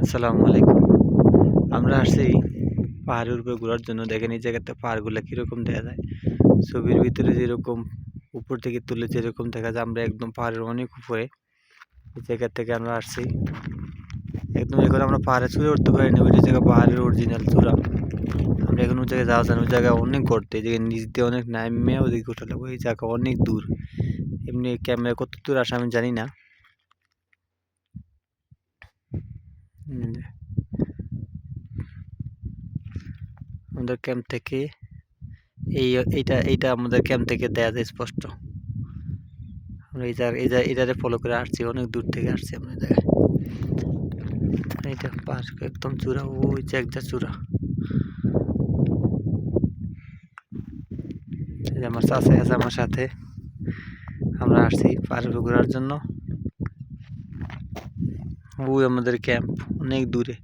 আসসালামু আলাইকুম। আমরা আসছি পাহাড়ের উপরে ঘোরার জন্য। দেখেন এই জায়গাতে পাহাড়গুলা কিরকম দেখা যায়। ছবির ভিতরে যেরকম উপর থেকে তুলে যেরকম দেখা যায়, আমরা একদম পাহাড়ের অনেক উপরে। এই জায়গা থেকে আমরা আসছি একদম। এখন আমরা পাহাড়ে চূড়ে উঠতে পারিনি, ওই জায়গা পাহাড়ের অরিজিনাল চূড়া। আমরা এখন ওই জায়গায় যাওয়া যায় না, ওই জায়গায় অনেক গর্ত। এই জায়গায় নিচ দিয়ে অনেক নামে ওদিকে উঠা লাগবে। এই জায়গা অনেক দূর। এমনি ক্যামেরা কত দূর আসে আমি জানি না। আমাদের ক্যাম্প থেকে এইটা আমাদের ক্যাম্প থেকে দেখা যায় স্পষ্ট। আমরা এইটারে ফলো করে আসছি, অনেক দূর থেকে আসছি আমরা এই জায়গায়। এইটা পাহাড় একদম চূড়া, ওই যে একটা চূড়া। এই যে আমার চাচা আছে আমার সাথে, আমরা আসছি পাহাড়ে ঘোরার জন্য। ওই আমাদের ক্যাম্প অনেক দূরে।